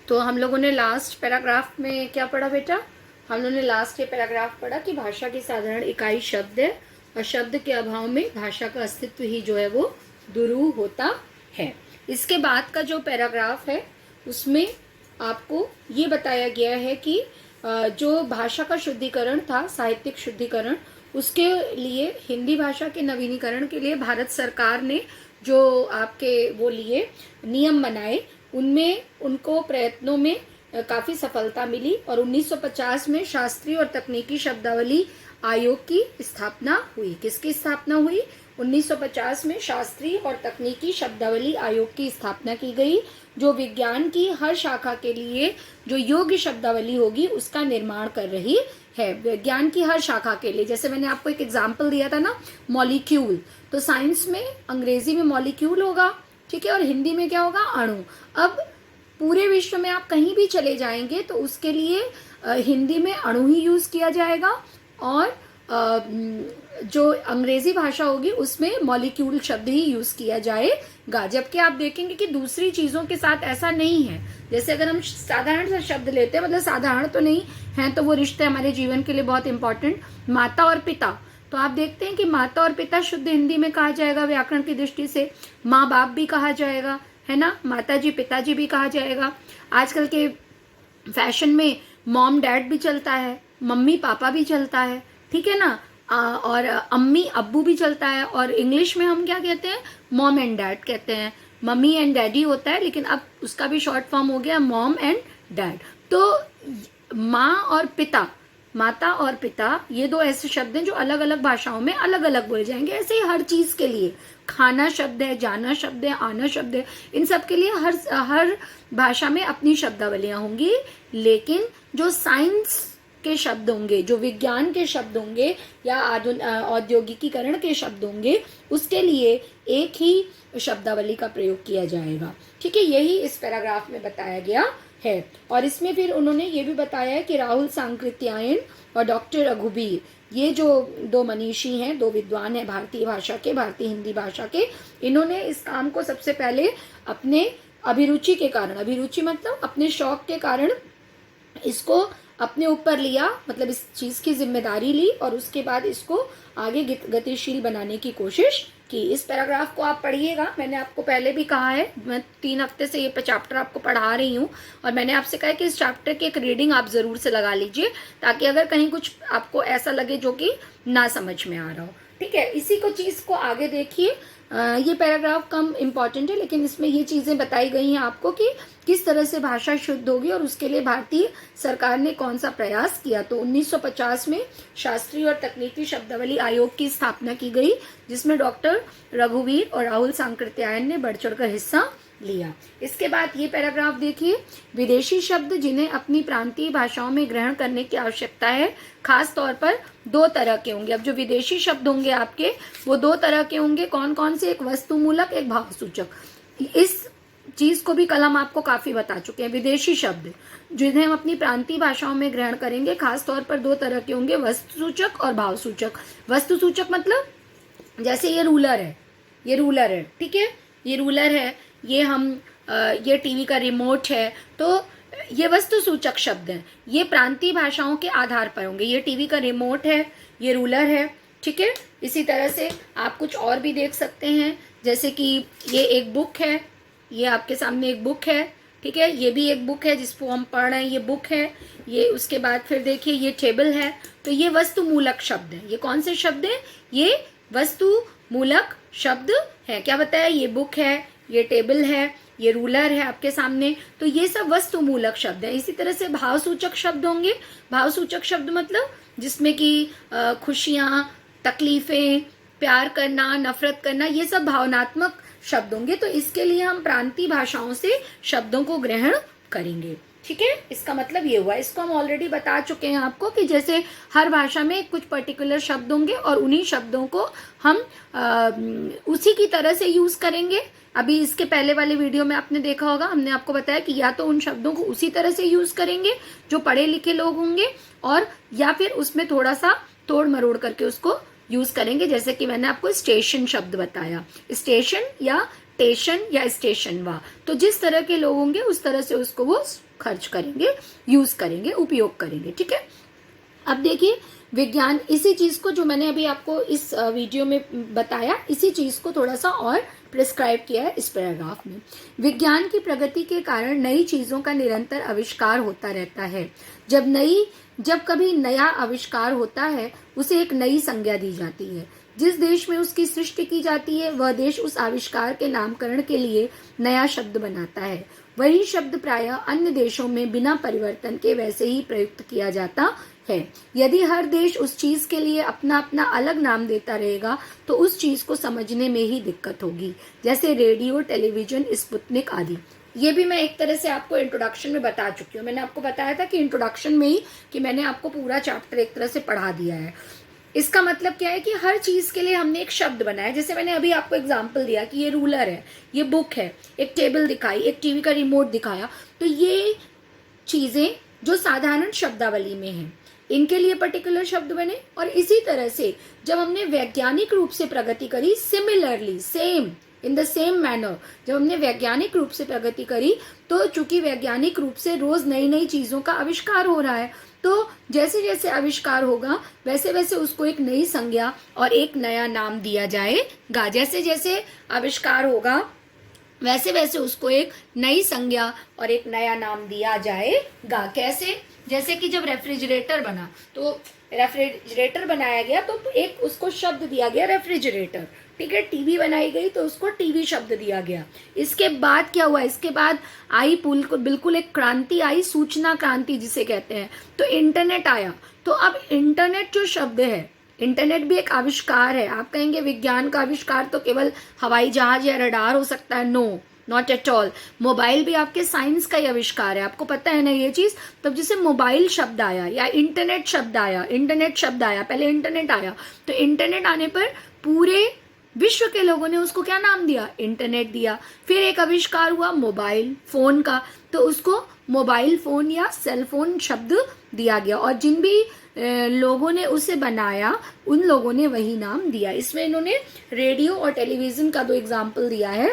तो हम लोगों ने लास्ट पैराग्राफ में क्या पढ़ा बेटा? हम लोगों ने लास्ट ये पैराग्राफ पढ़ा कि भाषा की साधारण इकाई शब्द है और शब्द के अभाव में भाषा का अस्तित्व ही जो है वो दुरूह होता है। इसके बाद का जो पैराग्राफ है उसमें आपको ये बताया गया है कि जो भाषा का शुद्धिकरण था, साहित्यिक शुद्धिकरण, उसके लिए हिंदी भाषा के नवीनीकरण के लिए भारत सरकार ने जो आपके वो लिए नियम बनाए, उनमें उनको प्रयत्नों में काफ़ी सफलता मिली और 1950 में शास्त्रीय और तकनीकी शब्दावली आयोग की स्थापना हुई। किसकी स्थापना हुई? 1950 में शास्त्रीय और तकनीकी शब्दावली आयोग की स्थापना की गई, जो विज्ञान की हर शाखा के लिए जो योग्य शब्दावली होगी उसका निर्माण कर रही है। विज्ञान की हर शाखा के लिए, जैसे मैंने आपको एक एग्जाम्पल दिया था ना, मॉलिक्यूल, तो साइंस में अंग्रेजी में मॉलिक्यूल होगा, ठीक है, और हिंदी में क्या होगा? अणु। अब पूरे विश्व में आप कहीं भी चले जाएंगे तो उसके लिए हिंदी में अणु ही यूज किया जाएगा और जो अंग्रेजी भाषा होगी उसमें मॉलिक्यूल शब्द ही यूज किया जाएगा। जबकि आप देखेंगे कि दूसरी चीजों के साथ ऐसा नहीं है। जैसे अगर हम साधारण सा शब्द लेते हैं, मतलब साधारण तो नहीं है, तो वो रिश्ते हमारे जीवन के लिए बहुत इंपॉर्टेंट, माता और पिता, तो आप देखते हैं कि माता और पिता शुद्ध हिंदी में कहा जाएगा व्याकरण की दृष्टि से। माँ बाप भी कहा जाएगा, है ना, माता जी पिताजी भी कहा जाएगा। आजकल के फैशन में मॉम डैड भी चलता है, मम्मी पापा भी चलता है, ठीक है ना, और अम्मी अब्बू भी चलता है। और इंग्लिश में हम क्या कहते हैं? मॉम एंड डैड कहते हैं। मम्मी एंड डैडी होता है, लेकिन अब उसका भी शॉर्ट फॉर्म हो गया मॉम एंड डैड। तो माँ और पिता, माता और पिता, ये दो ऐसे शब्द हैं जो अलग अलग भाषाओं में अलग अलग बोले जाएंगे। ऐसे ही हर चीज के लिए, खाना शब्द है, जाना शब्द है, आना शब्द है, इन सब के लिए हर भाषा में अपनी शब्दावलियां होंगी। लेकिन जो साइंस के शब्द होंगे, जो विज्ञान के शब्द होंगे या औद्योगिकीकरण के शब्द होंगे, उसके लिए एक ही शब्दावली का प्रयोग किया जाएगा, ठीक है। यही इस पैराग्राफ में बताया गया है। और इसमें फिर उन्होंने ये भी बताया है कि राहुल सांकृत्यायन और डॉक्टर रघुबीर, ये जो दो मनीषी हैं, दो विद्वान हैं भारतीय भाषा के, भारतीय हिंदी भाषा के, इन्होंने इस काम को सबसे पहले अपने अभिरुचि के कारण, अभिरुचि मतलब अपने शौक के कारण इसको अपने ऊपर लिया, मतलब इस चीज की जिम्मेदारी ली और उसके बाद इसको आगे गतिशील बनाने की कोशिश की। इस पैराग्राफ को आप पढ़िएगा। मैंने आपको पहले भी कहा है, मैं 3 हफ्ते से ये चैप्टर आपको पढ़ा रही हूँ और मैंने आपसे कहा है कि इस चैप्टर की एक रीडिंग आप जरूर से लगा लीजिए, ताकि अगर कहीं कुछ आपको ऐसा लगे जो कि ना समझ में आ रहा हो, ठीक है। इसी को चीज को आगे देखिए। ये पैराग्राफ कम इम्पॉर्टेंट है, लेकिन इसमें ये चीजें बताई गई हैं आपको कि किस तरह से भाषा शुद्ध होगी और उसके लिए भारतीय सरकार ने कौन सा प्रयास किया। तो 1950 में शास्त्रीय और तकनीकी शब्दावली आयोग की स्थापना की गई, जिसमें डॉक्टर रघुवीर और राहुल सांकृत्यायन ने बढ़ चढ़कर हिस्सा लिया। इसके बाद ये पैराग्राफ देखिए, विदेशी शब्द जिन्हें अपनी प्रांतीय भाषाओं में ग्रहण करने की आवश्यकता है, खास तौर पर 2 तरह के होंगे। अब जो विदेशी शब्द होंगे आपके, वो 2 तरह के होंगे। कौन कौन से? एक वस्तुमूलक, एक भावसूचक। इस चीज को भी कल हम आपको काफी बता चुके हैं। विदेशी शब्द जिन्हें हम अपनी प्रांतीय भाषाओं में ग्रहण करेंगे, खास तौर पर 2 तरह के होंगे, वस्तुसूचक और भावसूचक। वस्तुसूचक मतलब जैसे ये रूलर है, ये रूलर है, ठीक है, ये रूलर है, ये हम ये टीवी का रिमोट है, तो ये वस्तुसूचक शब्द हैं। ये प्रांतीय भाषाओं के आधार पर होंगे। ये टीवी का रिमोट है, ये रूलर है, ठीक है। इसी तरह से आप कुछ और भी देख सकते हैं, जैसे कि ये एक बुक है, ये आपके सामने एक बुक है, ठीक है, ये भी एक बुक है जिसको हम पढ़ रहे हैं, ये बुक है। ये उसके बाद फिर देखिए ये टेबल है, तो ये वस्तुमूलक शब्द है। ये कौन से शब्द है? ये वस्तुमूलक शब्द है। क्या बताया? ये बुक है, ये टेबल है, ये रूलर है आपके सामने, तो ये सब वस्तुमूलक शब्द है। इसी तरह से भावसूचक शब्द होंगे। भावसूचक शब्द मतलब जिसमें कि खुशियां, तकलीफें, प्यार करना, नफरत करना, ये सब भावनात्मक शब्द होंगे। तो इसके लिए हम प्रांतीय भाषाओं से शब्दों को ग्रहण करेंगे, ठीक है। इसका मतलब ये हुआ। इसको हम ऑलरेडी बता चुके हैं आपको कि जैसे हर भाषा में कुछ पर्टिकुलर शब्द होंगे और उन्हीं शब्दों को हम उसी की तरह से यूज करेंगे। अभी इसके पहले वाले वीडियो में आपने देखा होगा, हमने आपको बताया कि या तो उन शब्दों को उसी तरह से यूज करेंगे जो पढ़े लिखे लोग होंगे, और या फिर उसमें थोड़ा सा तोड़ मरोड़ करके उसको यूज करेंगे। जैसे कि मैंने आपको स्टेशन शब्द बताया, स्टेशन या स्टेशन या स्टेशन वा, तो जिस तरह के लोग होंगे उस तरह से उसको वो खर्च करेंगे, यूज करेंगे, उपयोग करेंगे। ठीक है, अब देखिए विज्ञान, इसी चीज को जो मैंने अभी आपको इस वीडियो में बताया, इसी चीज को थोड़ा सा और प्रिस्क्राइब किया है इस पैराग्राफ में। विज्ञान की प्रगति के कारण नई चीजों का निरंतर आविष्कार होता रहता है। जब कभी नया आविष्कार होता है उसे एक नई संज्ञा दी जाती है। जिस देश में उसकी सृष्टि की जाती है वह देश उस आविष्कार के नामकरण के लिए नया शब्द बनाता है। वही शब्द प्रायः अन्य देशों में बिना परिवर्तन के वैसे ही प्रयुक्त किया जाता है। यदि हर देश उस चीज के लिए अपना अपना अलग नाम देता रहेगा तो उस चीज को समझने में ही दिक्कत होगी, जैसे रेडियो, टेलीविजन, स्पुतनिक आदि। ये भी मैं एक तरह से आपको इंट्रोडक्शन में बता चुकी हूँ। मैंने आपको बताया था कि इंट्रोडक्शन में ही कि मैंने आपको पूरा चैप्टर एक तरह से पढ़ा दिया है। इसका मतलब क्या है कि हर चीज के लिए हमने एक शब्द बनाया। जैसे मैंने अभी आपको एग्जांपल दिया कि ये रूलर है, ये बुक है, एक टेबल दिखाई, एक टीवी का रिमोट दिखाया, तो ये चीजें जो साधारण शब्दावली में हैं इनके लिए पर्टिकुलर शब्द बने। और इसी तरह से जब हमने वैज्ञानिक रूप से प्रगति करी, similarly same in the same manner, जब हमने वैज्ञानिक रूप से प्रगति करी तो चूंकि वैज्ञानिक रूप से रोज नई नई चीजों का आविष्कार हो रहा है, तो जैसे जैसे आविष्कार होगा वैसे वैसे उसको एक नई संज्ञा और एक नया नाम दिया जाएगा। जैसे जैसे आविष्कार होगा वैसे वैसे उसको एक नई संज्ञा और एक नया नाम दिया जाएगा। कैसे? जैसे कि जब रेफ्रिजरेटर बना तो रेफ्रिजरेटर बनाया गया तो एक उसको शब्द दिया गया रेफ्रिजरेटर। ठीक है, टीवी बनाई गई तो उसको टीवी शब्द दिया गया। इसके बाद क्या हुआ? इसके बाद आई बिल्कुल एक क्रांति आई, सूचना क्रांति जिसे कहते हैं। तो इंटरनेट आया। तो अब इंटरनेट जो शब्द है, इंटरनेट भी एक आविष्कार है। आप कहेंगे विज्ञान का आविष्कार तो केवल हवाई जहाज या रडार हो सकता है। No, not at all. Mobile भी आपके साइंस का ही आविष्कार है, आपको पता है ना ये चीज। तब जैसे मोबाइल शब्द आया या इंटरनेट शब्द आया, पहले इंटरनेट आया, तो इंटरनेट आने पर पूरे विश्व के लोगों ने उसको क्या नाम दिया? इंटरनेट दिया। फिर एक आविष्कार हुआ मोबाइल फोन का, तो उसको मोबाइल फोन या सेल फोन शब्द दिया गया, और जिन भी लोगों ने उसे बनाया उन लोगों ने वही नाम दिया। इसमें इन्होंने रेडियो और टेलीविजन का दो एग्जाम्पल दिया है,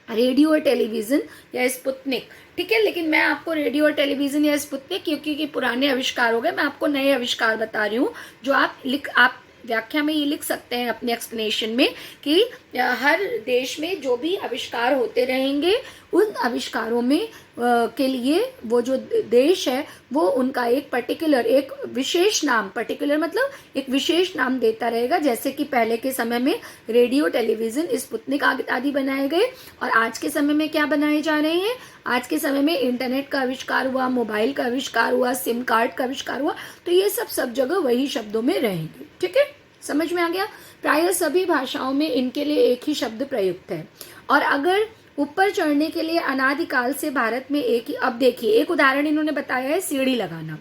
रेडियो और टेलीविजन या स्पुतनिक। ठीक है, लेकिन मैं आपको रेडियो और टेलीविजन या स्पुतनिक क्योंकि पुराने आविष्कार हो गए, मैं आपको नए आविष्कार बता रही हूँ जो आप व्याख्या में ये लिख सकते हैं अपने एक्सप्लेनेशन में कि हर देश में जो भी आविष्कार होते रहेंगे उन आविष्कारों में के लिए वो जो देश है वो उनका एक पर्टिकुलर एक विशेष नाम, पर्टिकुलर मतलब एक विशेष नाम देता रहेगा। जैसे कि पहले के समय में रेडियो, टेलीविजन, स्पुतनिक आदि बनाए गए, और आज के समय में क्या बनाए जा रहे हैं? आज के समय में इंटरनेट का आविष्कार हुआ, मोबाइल का आविष्कार हुआ, सिम कार्ड का आविष्कार हुआ, तो ये सब जगह वही शब्दों में रहेंगे। ठीक है, समझ में आ गया? प्रायः सभी भाषाओं में इनके लिए एक ही शब्द प्रयुक्त है। और अगर ऊपर चढ़ने के लिए अनादिकाल से भारत में एक ही, अब देखिए एक उदाहरण इन्होंने बताया है सीढ़ी लगाना,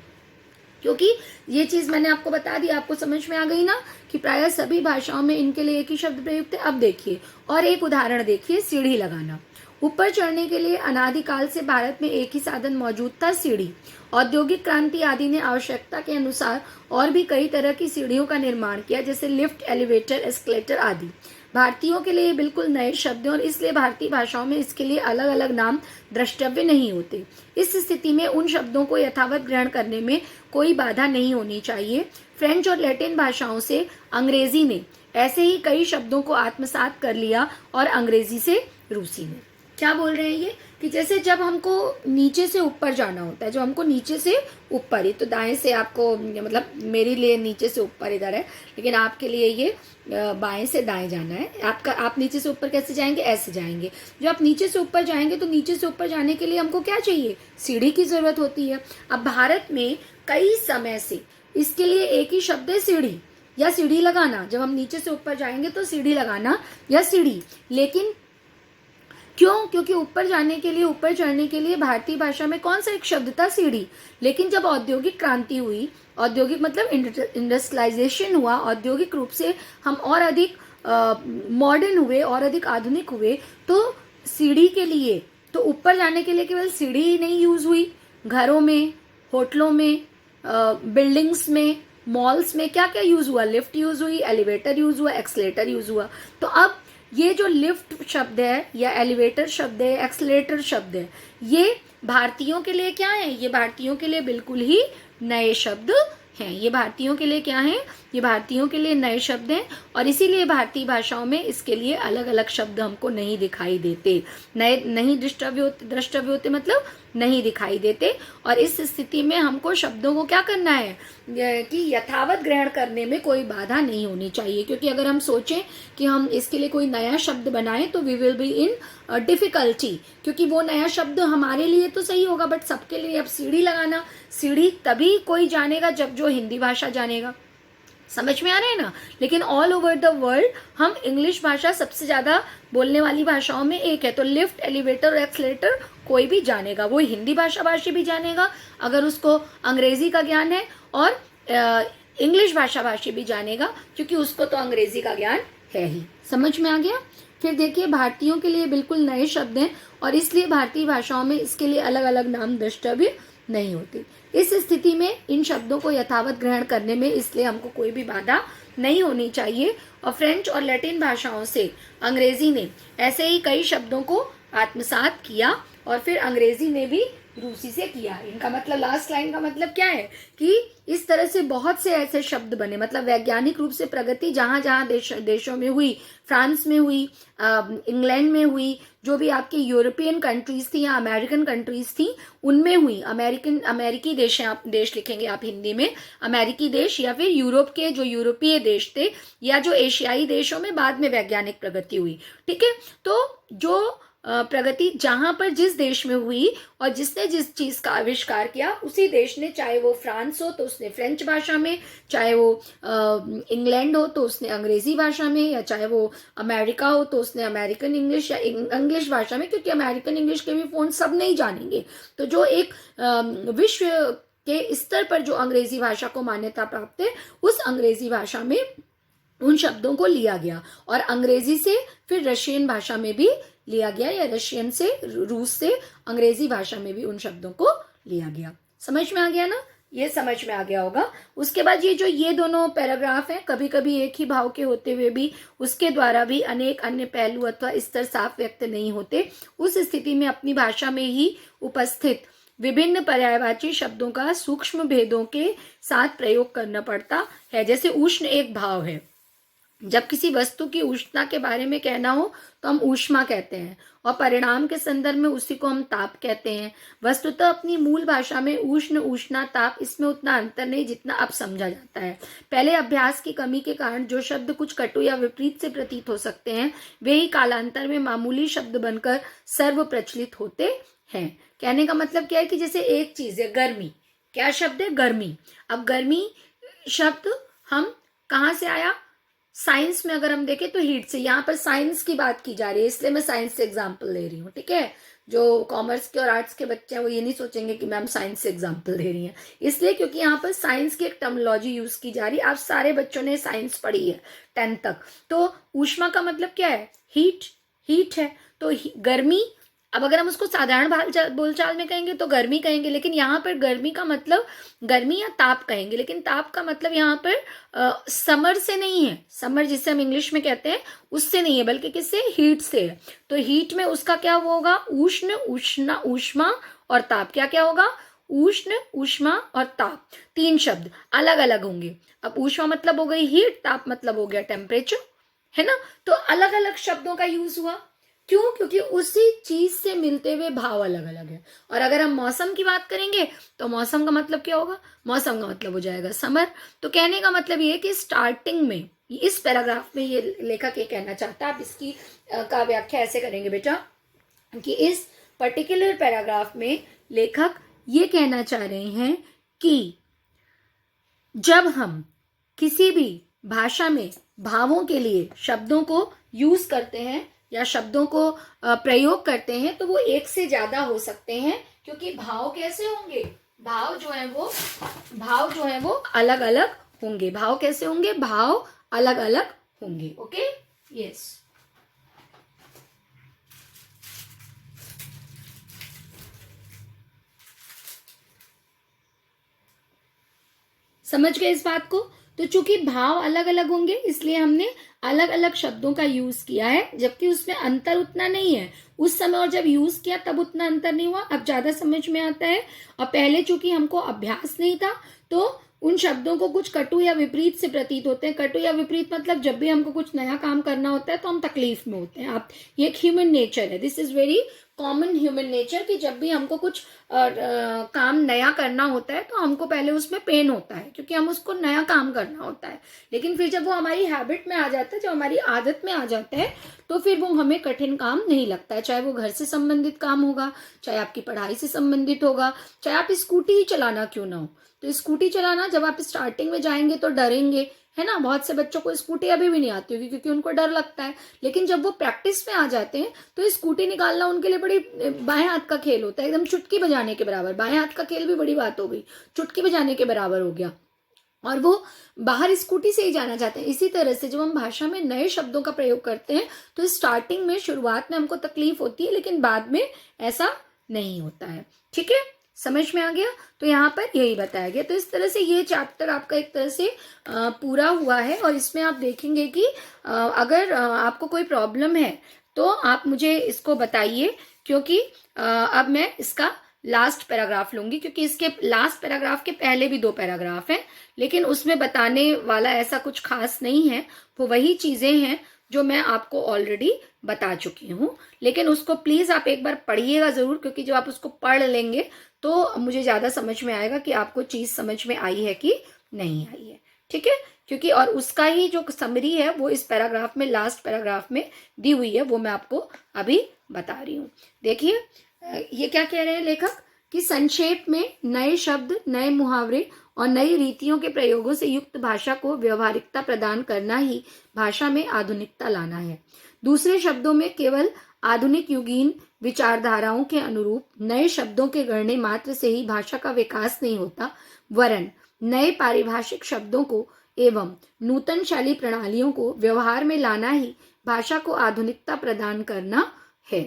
क्योंकि ये चीज मैंने आपको बता दी, आपको समझ में आ गई ना कि प्रायः सभी भाषाओं में इनके लिए एक ही शब्द प्रयुक्त है। अब देखिए और एक उदाहरण देखिए, सीढ़ी लगाना। ऊपर चढ़ने के लिए अनादिकाल से भारत में एक ही साधन मौजूद था, सीढ़ी। औद्योगिक क्रांति आदि ने आवश्यकता के अनुसार और भी कई तरह की सीढ़ियों का निर्माण किया, जैसे लिफ्ट, एलिवेटर, एस्केलेटर आदि। भारतीयों के लिए बिल्कुल नए शब्द हैं और इसलिए भारतीय भाषाओं में इसके लिए अलग अलग नाम द्रष्टव्य नहीं होते। इस स्थिति में उन शब्दों को यथावत ग्रहण करने में कोई बाधा नहीं होनी चाहिए। फ्रेंच और लैटिन भाषाओं से अंग्रेजी ने ऐसे ही कई शब्दों को आत्मसात कर लिया, और अंग्रेजी से रूसी ने। क्या बोल रहे हैं ये कि जैसे जब हमको नीचे से ऊपर जाना होता है, जो हमको नीचे से ऊपर ही, तो दाएं से आपको, मतलब मेरे लिए नीचे से ऊपर इधर है, लेकिन आपके लिए ये बाएं से दाएं जाना है। आप नीचे से ऊपर कैसे जाएंगे? ऐसे जाएंगे। जो आप नीचे से ऊपर जाएंगे तो नीचे से ऊपर जाने के लिए हमको क्या चाहिए? सीढ़ी की जरूरत होती है। अब भारत में कई समय से इसके लिए एक ही शब्द है, सीढ़ी या सीढ़ी लगाना। जब हम नीचे से ऊपर जाएंगे तो सीढ़ी लगाना या सीढ़ी। लेकिन क्यों? क्योंकि ऊपर जाने के लिए, ऊपर चढ़ने के लिए भारतीय भाषा में कौन सा एक शब्द था? सीढ़ी। लेकिन जब औद्योगिक क्रांति हुई, औद्योगिक मतलब इंडस्ट्रियलाइजेशन हुआ, औद्योगिक रूप से हम और अधिक मॉडर्न हुए और अधिक आधुनिक हुए, तो सीढ़ी के लिए, तो ऊपर जाने के लिए केवल सीढ़ी ही नहीं यूज हुई, घरों में, होटलों में, बिल्डिंग्स में, मॉल्स में क्या क्या यूज हुआ? लिफ्ट यूज हुई, एलिवेटर यूज हुआ, एक्सलेटर यूज हुआ। तो अब ये जो लिफ्ट शब्द है या एलिवेटर शब्द है, एक्सलेटर शब्द है, ये भारतीयों के लिए क्या है? ये भारतीयों के लिए बिल्कुल ही नए शब्द हैं। ये भारतीयों के लिए क्या है? ये भारतीयों के लिए नए शब्द हैं और इसीलिए भारतीय भाषाओं में इसके लिए अलग अलग शब्द हमको नहीं दिखाई देते, नए नहीं द्रष्टव्य होते मतलब नहीं दिखाई देते। और इस स्थिति में हमको शब्दों को क्या करना है कि यथावत ग्रहण करने में कोई बाधा नहीं होनी चाहिए, क्योंकि अगर हम सोचें कि हम इसके लिए कोई नया शब्द बनाएं तो we will be in difficulty, क्योंकि वो नया शब्द हमारे लिए तो सही होगा बट सबके लिए अब सीढ़ी लगाना, सीढ़ी तभी कोई जानेगा जब जो हिंदी भाषा जानेगा। समझ में आ रहा है ना? लेकिन ऑल ओवर द वर्ल्ड हम इंग्लिश भाषा सबसे ज्यादा बोलने वाली भाषाओं में एक है, तो लिफ्ट, एलिवेटर और एक्सलेटर कोई भी जानेगा, वो हिंदी भाषा भाषी भी जानेगा अगर उसको अंग्रेजी का ज्ञान है, और इंग्लिश भाषा भाषी भी जानेगा क्योंकि उसको तो अंग्रेजी का ज्ञान है ही। समझ में आ गया? फिर देखिए, भारतीयों के लिए बिल्कुल नए शब्द हैं और इसलिए भारतीय भाषाओं में इसके लिए अलग अलग नाम द्रष्टव्य नहीं होते। इस स्थिति में इन शब्दों को यथावत ग्रहण करने में इसलिए हमको कोई भी बाधा नहीं होनी चाहिए। और फ्रेंच और लैटिन भाषाओं से अंग्रेजी ने ऐसे ही कई शब्दों को आत्मसात किया और फिर अंग्रेजी ने भी रूसी से किया। इनका मतलब, लास्ट लाइन का मतलब क्या है कि इस तरह से बहुत से ऐसे शब्द बने, मतलब वैज्ञानिक रूप से प्रगति जहां जहां देशों में हुई, फ्रांस में हुई, इंग्लैंड में हुई, जो भी आपकी यूरोपियन कंट्रीज थी या अमेरिकन कंट्रीज थी उनमें हुई, अमेरिकी देश हैं, आप देश लिखेंगे आप हिंदी में, अमेरिकी देश, या फिर यूरोप के जो यूरोपीय देश थे या जो एशियाई देशों में बाद में वैज्ञानिक प्रगति हुई। ठीक है, तो जो प्रगति जहां पर जिस देश में हुई और जिसने जिस चीज का आविष्कार किया उसी देश ने, चाहे वो फ्रांस हो तो उसने फ्रेंच भाषा में, चाहे वो इंग्लैंड हो तो उसने अंग्रेजी भाषा में, या चाहे वो अमेरिका हो तो उसने अमेरिकन इंग्लिश या इंग्लिश भाषा में, क्योंकि अमेरिकन इंग्लिश के भी फोन सब नहीं जानेंगे। तो जो एक विश्व के स्तर पर जो अंग्रेजी भाषा को मान्यता प्राप्त है उस अंग्रेजी भाषा में उन शब्दों को लिया गया और अंग्रेजी से फिर रशियन भाषा में भी लिया गया, या रशियन से, रूस से अंग्रेजी भाषा में भी उन शब्दों को लिया गया। समझ में आ गया ना? ये समझ में आ गया होगा। उसके बाद ये दोनों पैराग्राफ हैं, कभी कभी एक ही भाव के होते हुए भी उसके द्वारा भी अनेक अन्य पहलू अथवा स्तर साफ व्यक्त नहीं होते। उस स्थिति में अपनी भाषा में ही उपस्थित विभिन्न पर्यायवाची शब्दों का सूक्ष्म भेदों के साथ प्रयोग करना पड़ता है। जैसे उष्ण एक भाव है, जब किसी वस्तु की उष्णता के बारे में कहना हो तो हम ऊष्मा कहते हैं और परिणाम के संदर्भ में उसी को हम ताप कहते हैं। वस्तुतः अपनी मूल भाषा में उष्ण, उष्णा, ताप, इसमें उतना अंतर नहीं जितना अब समझा जाता है। पहले अभ्यास की कमी के कारण जो शब्द कुछ कटु या विपरीत से प्रतीत हो सकते हैं वे ही कालांतर में मामूली शब्द बनकर सर्व प्रचलित होते हैं। कहने का मतलब क्या है कि जैसे एक चीज है गर्मी, क्या शब्द है? गर्मी। अब गर्मी शब्द हम कहाँ से आया? साइंस में अगर हम देखें तो हीट से, यहाँ पर साइंस की बात की जा रही है इसलिए मैं साइंस से एग्जांपल ले रही हूँ। ठीक है, जो कॉमर्स के और आर्ट्स के बच्चे हैं वो ये नहीं सोचेंगे कि मैम साइंस से एग्जांपल दे रही हैं, इसलिए क्योंकि यहाँ पर साइंस की एक टर्मिनोलॉजी यूज की जा रही है। आप सारे बच्चों ने साइंस पढ़ी है 10th तक। तो ऊष्मा का मतलब क्या है? हीट, हीट है। तो गर्मी, अब अगर हम उसको साधारण बोलचाल में कहेंगे तो गर्मी कहेंगे, लेकिन यहाँ पर गर्मी का मतलब गर्मी या ताप कहेंगे, लेकिन ताप का मतलब यहाँ पर समर से नहीं है। समर जिसे हम इंग्लिश में कहते हैं उससे नहीं है, बल्कि किससे? हीट से है। तो हीट में उसका क्या वो होगा? उष्ण, उष्णा, ऊष्मा और ताप। क्या क्या होगा? उष्ण, ऊष्मा और ताप, तीन शब्द अलग अलग होंगे। अब ऊष्मा मतलब हो गई हीट, ताप मतलब हो गया टेम्परेचर, है ना? तो अलग अलग शब्दों का यूज हुआ। क्यों? क्योंकि उसी चीज से मिलते हुए भाव अलग अलग है। और अगर हम मौसम की बात करेंगे तो मौसम का मतलब क्या होगा? मौसम का मतलब हो जाएगा समर। तो कहने का मतलब ये है कि स्टार्टिंग में इस पैराग्राफ में ये लेखक ये कहना चाहता है, आप इसकी का व्याख्या ऐसे करेंगे बेटा कि इस पर्टिकुलर पैराग्राफ में लेखक ये कहना चाह रहे हैं कि जब हम किसी भी भाषा में भावों के लिए शब्दों को यूज करते हैं या शब्दों को प्रयोग करते हैं तो वो एक से ज्यादा हो सकते हैं, क्योंकि भाव कैसे होंगे? भाव जो है वो अलग अलग होंगे। भाव कैसे होंगे? भाव अलग अलग होंगे। Okay, yes. समझ गए इस बात को? तो चूंकि भाव अलग अलग होंगे इसलिए हमने अलग अलग शब्दों का यूज किया है, जबकि उसमें अंतर उतना नहीं है। उस समय और जब यूज किया तब उतना अंतर नहीं हुआ, अब ज्यादा समझ में आता है। और पहले चूंकि हमको अभ्यास नहीं था तो उन शब्दों को कुछ कटु या विपरीत से प्रतीत होते हैं। कटु या विपरीत मतलब जब भी हमको कुछ नया काम करना होता है तो हम तकलीफ में होते हैं। आप, ये एक ह्यूमन नेचर है, this is very common human nature, कि जब भी हमको कुछ काम नया करना होता है तो हमको पहले उसमें पेन होता है, क्योंकि हम उसको नया काम करना होता है। लेकिन फिर जब वो हमारी हैबिट में आ जाता है, जब हमारी आदत में आ जाता है, तो फिर वो हमें कठिन काम नहीं लगता है। चाहे वो घर से संबंधित काम होगा, चाहे आपकी पढ़ाई से संबंधित होगा, चाहे आप स्कूटी ही चलाना क्यों ना हो। तो स्कूटी चलाना जब आप स्टार्टिंग में जाएंगे तो डरेंगे, है ना। बहुत से बच्चों को स्कूटी अभी भी नहीं आती होगी क्योंकि उनको डर लगता है। लेकिन जब वो प्रैक्टिस में आ जाते हैं तो स्कूटी निकालना उनके लिए बड़ी बाएं हाथ का खेल होता है, एकदम चुटकी बजाने के बराबर। बाएं हाथ का खेल भी बड़ी बात हो गई, चुटकी बजाने के बराबर हो गया। और वो बाहर स्कूटी से ही जाना चाहते हैं। इसी तरह से जब हम भाषा में नए शब्दों का प्रयोग करते हैं तो स्टार्टिंग में, शुरुआत में हमको तकलीफ होती है, लेकिन बाद में ऐसा नहीं होता है। ठीक है, समझ में आ गया। तो यहाँ पर यही बताया गया। तो इस तरह से ये चैप्टर आपका एक तरह से पूरा हुआ है। और इसमें आप देखेंगे कि अगर आपको कोई प्रॉब्लम है तो आप मुझे इसको बताइए, क्योंकि अब मैं इसका लास्ट पैराग्राफ लूंगी, क्योंकि इसके लास्ट पैराग्राफ के पहले भी 2 पैराग्राफ हैं, लेकिन उसमें बताने वाला ऐसा कुछ खास नहीं है। वो वही चीजें हैं जो मैं आपको ऑलरेडी बता चुकी हूँ। लेकिन उसको प्लीज आप एक बार पढ़िएगा जरूर, क्योंकि जब आप उसको पढ़ लेंगे तो मुझे ज्यादा समझ में आएगा कि आपको चीज समझ में आई है कि नहीं आई है। ठीक है, क्योंकि और उसका ही जो समरी है वो इस पैराग्राफ में, लास्ट पैराग्राफ में दी हुई है, वो मैं आपको अभी बता रही हूँ। देखिए ये क्या कह रहे हैं लेखक, कि संक्षेप में नए शब्द, नए मुहावरे और नई रीतियों के प्रयोगों से युक्त भाषा को व्यवहारिकता प्रदान करना ही भाषा में आधुनिकता लाना है। दूसरे शब्दों में केवल आधुनिक युगीन विचारधाराओं के अनुरूप नए शब्दों के गढ़ने मात्र से ही भाषा का विकास नहीं होता, वरन नए पारिभाषिक शब्दों को एवं नूतन शैली प्रणालियों को व्यवहार में लाना ही भाषा को आधुनिकता प्रदान करना है।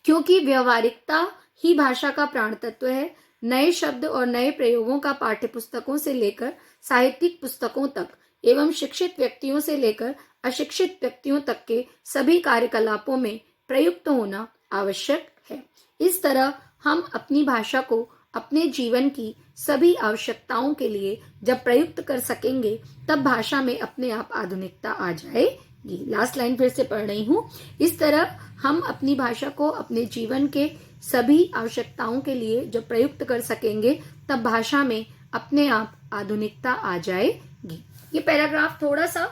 क्योंकि व्यवहारिकता ही भाषा का प्राण तत्व है। नए शब्द और नए प्रयोगों का पाठ्यपुस्तकों से लेकर साहित्यिक पुस्तकों तक एवं शिक्षित व्यक्तियों से लेकर अशिक्षित व्यक्तियों तक के सभी कार्यकलापों में प्रयुक्त होना आवश्यक है। इस तरह हम अपनी भाषा को अपने जीवन की सभी आवश्यकताओं के लिए जब प्रयुक्त कर सकेंगे, तब भाषा में अपने आप आधुनिकता आ जाएगी। लास्ट लाइन फिर से पढ़ रही हूँ। इस तरह हम अपनी भाषा को अपने जीवन के सभी आवश्यकताओं के लिए जब प्रयुक्त कर सकेंगे, तब भाषा में अपने आप आधुनिकता आ जाएगी। ये पैराग्राफ थोड़ा सा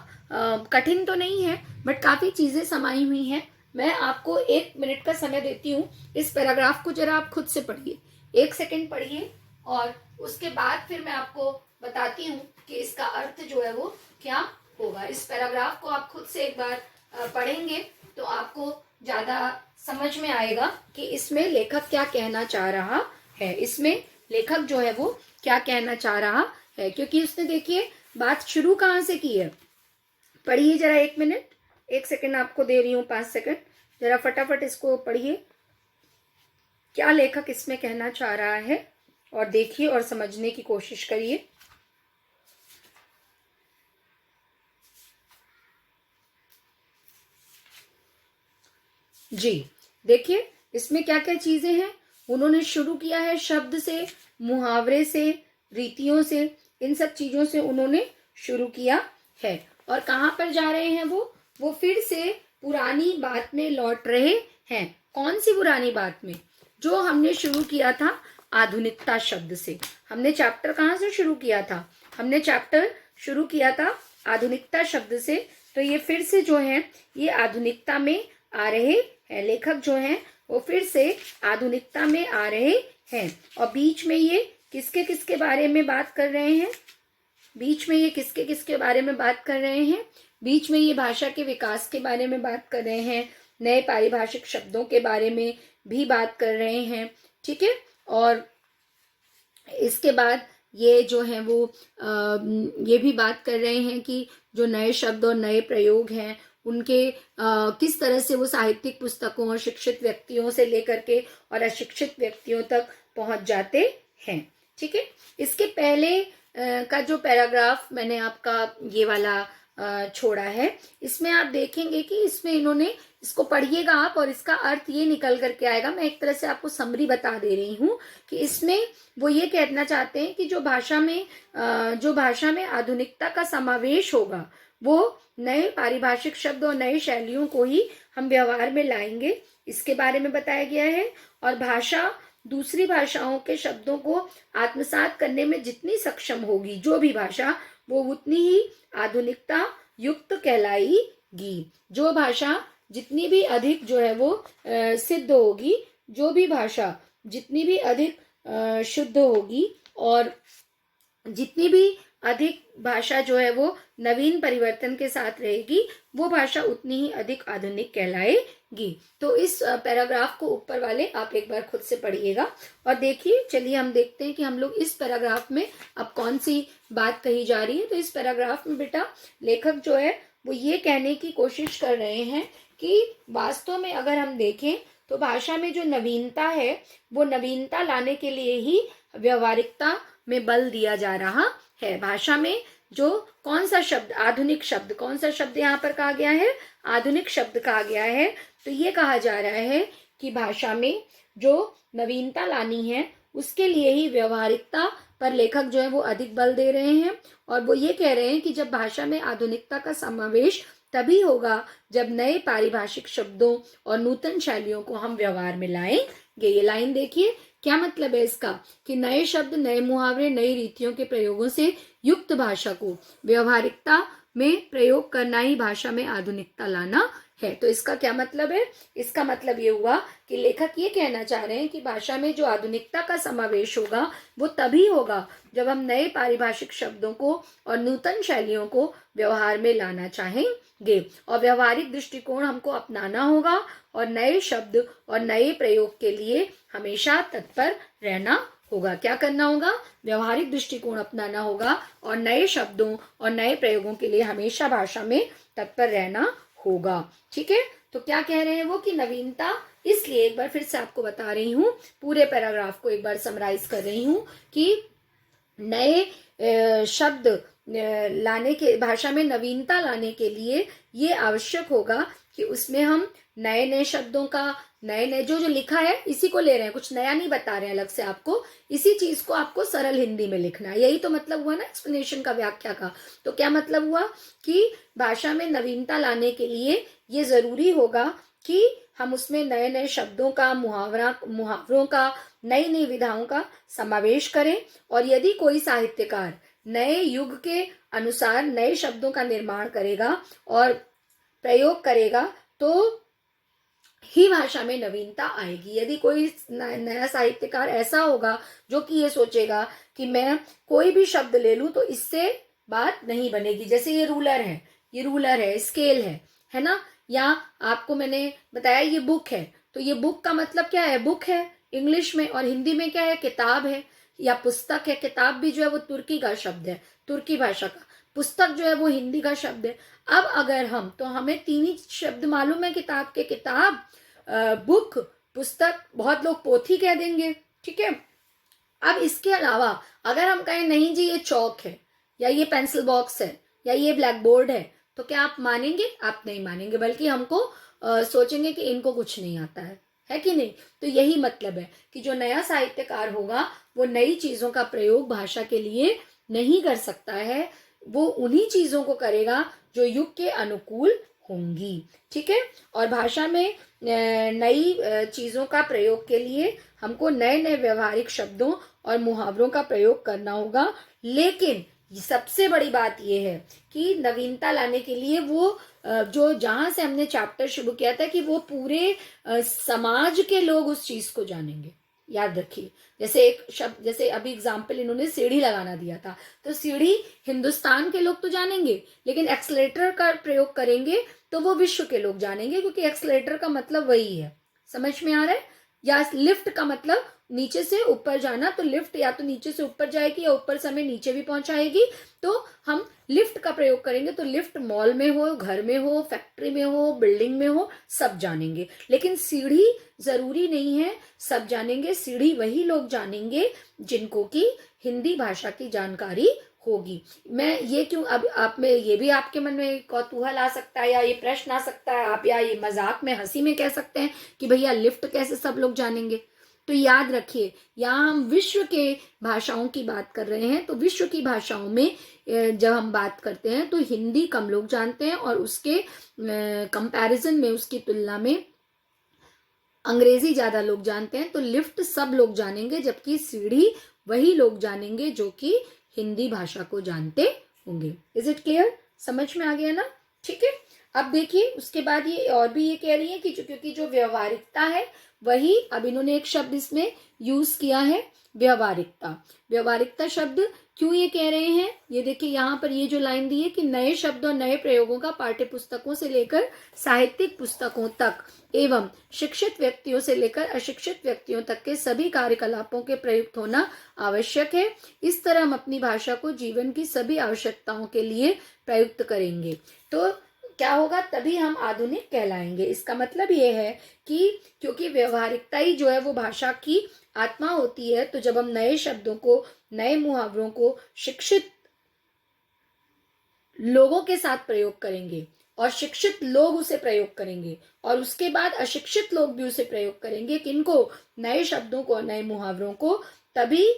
कठिन तो नहीं है, बट काफी चीजें समाई हुई हैं। मैं आपको 1 मिनट का समय देती हूँ, इस पैराग्राफ को जरा आप खुद से पढ़िए, 1 सेकेंड पढ़िए, और उसके बाद फिर मैं आपको बताती हूँ कि इसका अर्थ जो है वो क्या होगा। इस पैराग्राफ को आप खुद से एक बार पढ़ेंगे तो आपको ज्यादा समझ में आएगा कि इसमें लेखक क्या कहना चाह रहा है। इसमें लेखक जो है वो क्या कहना चाह रहा है, क्योंकि उसने देखिए बात शुरू कहाँ से की है। पढ़िए जरा 1 मिनट, 1 सेकंड आपको दे रही हूँ, 5 सेकंड, जरा फटाफट इसको पढ़िए, क्या लेखक इसमें कहना चाह रहा है, और देखिए और समझने की कोशिश करिए। जी देखिए इसमें क्या क्या चीजें हैं। उन्होंने शुरू किया है शब्द से, मुहावरे से, रीतियों से, इन सब चीजों से उन्होंने शुरू किया है। और कहाँ पर जा रहे हैं वो फिर से पुरानी बात में लौट रहे हैं। कौन सी पुरानी बात में? जो हमने शुरू किया था आधुनिकता शब्द से। हमने चैप्टर कहाँ से शुरू किया था? हमने चैप्टर शुरू किया था आधुनिकता शब्द से। तो ये फिर से जो है ये आधुनिकता में आ रहे हैं। लेखक जो हैं वो फिर से आधुनिकता में आ रहे हैं। और बीच में ये किसके किसके बारे में बात कर रहे हैं? बीच में ये किसके किसके बारे में बात कर रहे हैं? बीच में ये भाषा के विकास के बारे में बात कर रहे हैं, नए पारिभाषिक शब्दों के बारे में भी बात कर रहे हैं। ठीक है, और इसके बाद ये जो है वो ये भी बात कर रहे हैं कि जो नए शब्द और नए प्रयोग हैं उनके किस तरह से वो साहित्यिक पुस्तकों और शिक्षित व्यक्तियों से लेकर के और अशिक्षित व्यक्तियों तक पहुंच जाते हैं। ठीक है, इसके पहले का जो पैराग्राफ मैंने आपका ये वाला छोड़ा है। इसमें आप देखेंगे कि इसमें इन्होंने, इसको पढ़िएगा आप और इसका अर्थ ये निकल करके आएगा। मैं एक तरह से आपको समरी बता दे रही हूँ कि इसमें वो ये कहना चाहते हैं कि जो भाषा में आधुनिकता का समावेश होगा वो नए पारिभाषिक शब्द और नए शैलियों को ही हम व्यवहार में लाएंगे, इसके बारे में बताया गया है। और भाषा दूसरी भाषाओं के शब्दों को आत्मसात करने में जितनी सक्षम होगी, जो भी भाषा, वो उतनी ही आधुनिकता युक्त कहलाएगी। जो भाषा जितनी भी अधिक जो है वो सिद्ध होगी, जो भी भाषा जितनी भी अधिक शुद्ध होगी और जितनी भी अधिक भाषा जो है वो नवीन परिवर्तन के साथ रहेगी, वो भाषा उतनी ही अधिक आधुनिक कहलाएगी। तो इस पैराग्राफ को ऊपर वाले आप एक बार खुद से पढ़िएगा और देखिए। चलिए हम देखते हैं कि हम लोग इस पैराग्राफ में अब कौन सी बात कही जा रही है। तो इस पैराग्राफ में बेटा लेखक जो है वो ये कहने की कोशिश कर रहे हैं कि वास्तव में अगर हम देखें तो भाषा में जो नवीनता है वो नवीनता लाने के लिए ही व्यवहारिकता में बल दिया जा रहा है। भाषा में जो कौन सा शब्द, आधुनिक शब्द, कौन सा शब्द यहाँ पर कहा गया है, आधुनिक शब्द कहा गया है। तो ये कहा जा रहा है कि भाषा में जो नवीनता लानी है उसके लिए ही व्यवहारिकता पर लेखक जो है वो अधिक बल दे रहे हैं। और वो ये कह रहे हैं कि जब भाषा में आधुनिकता का समावेश तभी होगा जब नए पारिभाषिक शब्दों और नूतन शैलियों को हम व्यवहार में लाएंगे। ये लाइन देखिए, क्या मतलब है इसका कि नए शब्द, नए मुहावरे, नई रीतियों के प्रयोगों से युक्त भाषा को व्यवहारिकता में प्रयोग करना ही भाषा में आधुनिकता लाना है। तो इसका क्या मतलब है? इसका मतलब ये हुआ कि लेखक ये कहना चाह रहे हैं कि भाषा में जो आधुनिकता का समावेश होगा वो तभी होगा जब हम नए पारिभाषिक शब्दों को और नूतन शैलियों को व्यवहार में लाना चाहेंगे और व्यवहारिक दृष्टिकोण हमको अपनाना होगा और नए शब्द और नए प्रयोग के लिए हमेशा तत्पर रहना होगा। क्या करना होगा? व्यवहारिक दृष्टिकोण अपनाना होगा और नए शब्दों और नए प्रयोगों के लिए हमेशा भाषा में तत्पर रहना होगा। ठीक है, तो क्या कह रहे हैं वो कि नवीनता, इसलिए एक बार फिर से आपको बता रही हूँ, पूरे पैराग्राफ को एक बार समराइज कर रही हूँ कि नए शब्द लाने के, भाषा में नवीनता लाने के लिए ये आवश्यक होगा कि उसमें हम नए नए शब्दों का, नए नए जो लिखा है इसी को ले रहे हैं, कुछ नया नहीं बता रहे हैं अलग से आपको, इसी चीज को आपको सरल हिंदी में लिखना है। यही तो मतलब हुआ ना एक्सप्लेनेशन का, व्याख्या का। तो क्या मतलब हुआ कि भाषा में नवीनता लाने के लिए ये जरूरी होगा कि हम उसमें नए नए शब्दों का, मुहावरों का, नई नई विधाओं का समावेश करें। और यदि कोई साहित्यकार नए युग के अनुसार नए शब्दों का निर्माण करेगा और प्रयोग करेगा तो ही भाषा में नवीनता आएगी। यदि कोई नया साहित्यकार ऐसा होगा जो कि ये सोचेगा कि मैं कोई भी शब्द ले लूं तो इससे बात नहीं बनेगी, जैसे ये रूलर है, ये रूलर है, स्केल है ना, या आपको मैंने बताया ये बुक है, तो ये बुक का मतलब क्या है? बुक है इंग्लिश में, और हिंदी में क्या है? किताब है या पुस्तक है। किताब भी जो है वो तुर्की का शब्द है, तुर्की भाषा का। पुस्तक जो है वो हिंदी का शब्द है। अब अगर हम, तो हमें तीन ही शब्द मालूम है किताब के, किताब, बुक, पुस्तक, बहुत लोग पोथी कह देंगे। ठीक है, अब इसके अलावा अगर हम कहें नहीं जी ये चौक है, या ये पेंसिल बॉक्स है, या ये ब्लैक बोर्ड है, तो क्या आप मानेंगे? आप नहीं मानेंगे, बल्कि हमको सोचेंगे कि इनको कुछ नहीं आता है कि नहीं? तो यही मतलब है कि जो नया साहित्यकार होगा वो नई चीजों का प्रयोग भाषा के लिए नहीं कर सकता है, वो उन्हीं चीजों को करेगा जो युग के अनुकूल होंगी। ठीक है, और भाषा में नई चीजों का प्रयोग के लिए हमको नए नए व्यवहारिक शब्दों और मुहावरों का प्रयोग करना होगा। लेकिन सबसे बड़ी बात यह है कि नवीनता लाने के लिए वो जो, जहां से हमने चैप्टर शुरू किया था, कि वो पूरे समाज के लोग उस चीज को जानेंगे। याद रखिए, जैसे एक शब्द, जैसे अभी एग्जाम्पल इन्होंने सीढ़ी लगाना दिया था, तो सीढ़ी हिंदुस्तान के लोग तो जानेंगे, लेकिन एक्सलेटर का प्रयोग करेंगे तो वो विश्व के लोग जानेंगे, क्योंकि एक्सलेटर का मतलब वही है। समझ में आ रहा है? या लिफ्ट का मतलब नीचे से ऊपर जाना, तो लिफ्ट या तो नीचे से ऊपर जाएगी या ऊपर से हमें नीचे भी पहुंचाएगी, तो हम लिफ्ट का प्रयोग करेंगे। तो लिफ्ट मॉल में हो, घर में हो, फैक्ट्री में हो, बिल्डिंग में हो, सब जानेंगे। लेकिन सीढ़ी जरूरी नहीं है सब जानेंगे। सीढ़ी वही लोग जानेंगे जिनको की हिंदी भाषा की जानकारी होगी। मैं ये क्यों, अब आप में ये भी आपके मन में कौतूहल आ सकता है या ये प्रश्न आ सकता है, आप या ये मजाक में हंसी में कह सकते हैं कि भैया लिफ्ट कैसे सब लोग जानेंगे। तो याद रखिए, यहाँ हम विश्व के भाषाओं की बात कर रहे हैं, तो विश्व की भाषाओं में जब हम बात करते हैं तो हिंदी कम लोग जानते हैं और उसके कंपैरिजन में, उसकी तुलना में अंग्रेजी ज्यादा लोग जानते हैं। तो लिफ्ट सब लोग जानेंगे, जबकि सीढ़ी वही लोग जानेंगे जो कि हिंदी भाषा को जानते होंगे। Is it clear? समझ में आ गया ना? ठीक है। अब देखिए उसके बाद ये और भी ये कह रही है कि क्योंकि जो व्यवहारिकता है वही, अब इन्होंने एक शब्द इसमें यूज किया है, व्यवहारिकता। व्यवहारिकता शब्द क्यों ये कह रहे हैं, ये देखिए यहाँ पर ये जो लाइन दी है कि नए शब्द और नए प्रयोगों का पाठ्य पुस्तकों से लेकर साहित्यिक पुस्तकों तक एवं शिक्षित व्यक्तियों से लेकर अशिक्षित व्यक्तियों तक के सभी कार्यकलापों के प्रयुक्त होना आवश्यक है। इस तरह हम अपनी भाषा को जीवन की सभी आवश्यकताओं के लिए प्रयुक्त करेंगे तो क्या होगा, तभी हम आधुनिक कहलाएंगे। इसका मतलब ये है कि क्योंकि व्यवहारिकता ही जो है वो भाषा की आत्मा होती है, तो जब हम नए शब्दों को, नए मुहावरों को शिक्षित लोगों के साथ प्रयोग करेंगे और शिक्षित लोग उसे प्रयोग करेंगे और उसके बाद अशिक्षित लोग भी उसे प्रयोग करेंगे, किनको, नए शब्दों को, नए मुहावरों को, तभी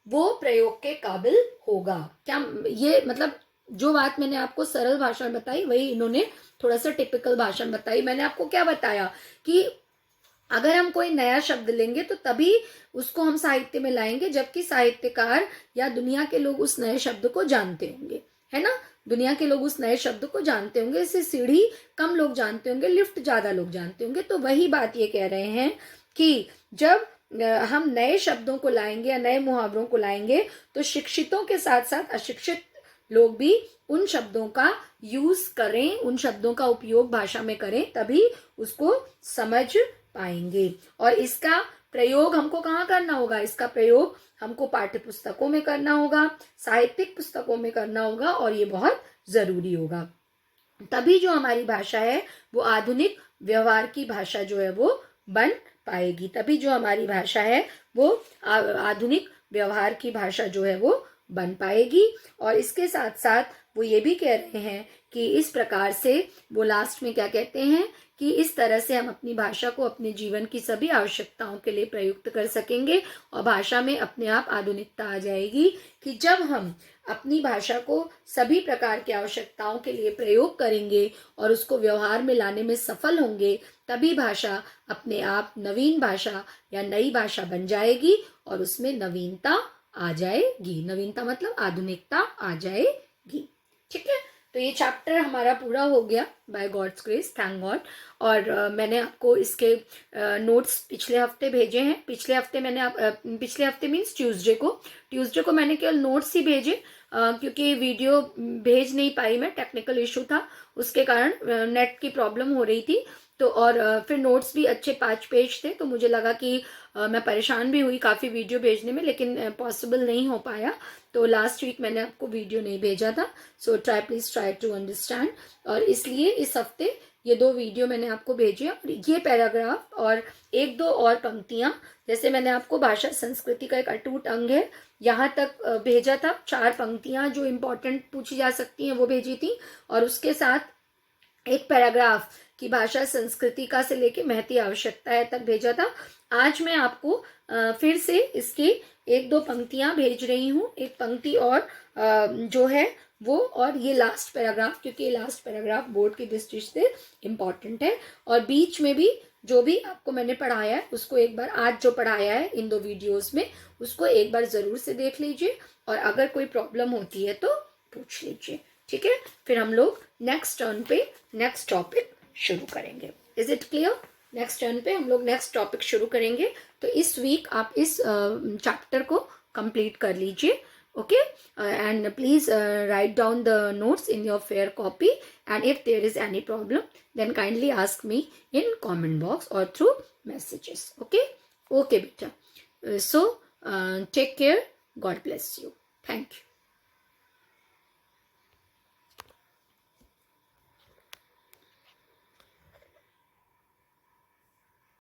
वो प्रयोग के काबिल होगा। क्या ये मतलब जो बात मैंने आपको सरल भाषा में बताई वही इन्होंने थोड़ा सा टिपिकल भाषा में बताई। मैंने आपको क्या बताया कि अगर हम कोई नया शब्द लेंगे तो तभी उसको हम साहित्य में लाएंगे, जबकि साहित्यकार या दुनिया के लोग उस नए शब्द को जानते होंगे, है ना। दुनिया के लोग उस नए शब्द को जानते होंगे, इसे सीढ़ी कम लोग जानते होंगे, लिफ्ट ज्यादा लोग जानते होंगे। तो वही बात ये कह रहे हैं कि जब हम नए शब्दों को लाएंगे या नए मुहावरों को लाएंगे तो शिक्षितों के साथ साथ अशिक्षित लोग भी उन शब्दों का यूज करें, उन शब्दों का उपयोग भाषा में करें, तभी उसको समझ पाएंगे। और इसका प्रयोग हमको कहाँ करना होगा, इसका प्रयोग हमको पाठ्य पुस्तकों में करना होगा, साहित्यिक पुस्तकों में करना होगा और ये बहुत जरूरी होगा। तभी जो हमारी भाषा है वो आधुनिक व्यवहार की भाषा जो है वो बन पाएगी। तभी जो हमारी भाषा है वो आधुनिक व्यवहार की भाषा जो है वो बन पाएगी। और इसके साथ साथ वो ये भी कह रहे हैं कि इस प्रकार से, वो लास्ट में क्या कहते हैं कि इस तरह से हम अपनी भाषा को अपने जीवन की सभी आवश्यकताओं के लिए प्रयुक्त कर सकेंगे और भाषा में अपने आप आधुनिकता आ जाएगी कि जब हम अपनी भाषा को सभी प्रकार की आवश्यकताओं के लिए प्रयोग करेंगे और उसको व्यवहार में लाने में सफल होंगे, तभी भाषा अपने आप नवीन भाषा या नई भाषा बन जाएगी और उसमें नवीनता आ जाएगी। नवीनता मतलब आधुनिकता आ जाएगी। ठीक है, तो ये चैप्टर हमारा पूरा हो गया by God's grace, thank God. और मैंने आपको इसके नोट्स पिछले हफ्ते भेजे हैं। पिछले हफ्ते मीन्स ट्यूसडे को मैंने केवल नोट्स ही भेजे क्योंकि वीडियो भेज नहीं पाई मैं, टेक्निकल इशू था, उसके कारण नेट की प्रॉब्लम हो रही थी। तो और फिर नोट्स भी अच्छे 5 पेज थे, तो मुझे लगा कि मैं परेशान भी हुई काफ़ी वीडियो भेजने में, लेकिन पॉसिबल नहीं हो पाया। तो लास्ट वीक मैंने आपको वीडियो नहीं भेजा था। So please try to understand. और इसलिए इस हफ्ते ये 2 वीडियो मैंने आपको भेजे और ये पैराग्राफ और 1-2 और पंक्तियां, जैसे मैंने आपको भाषा संस्कृति का एक अटूट अंग है यहाँ तक भेजा था, 4 पंक्तियां जो इम्पोर्टेंट पूछी जा सकती हैं वो भेजी थी, और उसके साथ एक पैराग्राफ की भाषा संस्कृति का से लेके महती आवश्यकता है तक भेजा था। आज मैं आपको फिर से इसकी 1-2 पंक्तियां भेज रही हूँ, एक पंक्ति और जो है वो, और ये लास्ट पैराग्राफ, क्योंकि ये लास्ट पैराग्राफ बोर्ड की दृष्टि से इम्पॉर्टेंट है। और बीच में भी जो भी आपको मैंने पढ़ाया है उसको एक बार, आज जो पढ़ाया है इन 2 वीडियोस में, उसको एक बार जरूर से देख लीजिए और अगर कोई प्रॉब्लम होती है तो पूछ लीजिए। ठीक है, फिर हम लोग नेक्स्ट टर्न पे नेक्स्ट टॉपिक शुरू करेंगे। Is it clear? Next turn पे हम लोग नेक्स्ट टॉपिक शुरू करेंगे। तो इस वीक आप इस चैप्टर को कंप्लीट कर लीजिए। Okay, and please write down the notes in your fair copy, and if there is any problem then kindly ask me in comment box or through messages. Okay beta. So take care. God bless you. Thank you.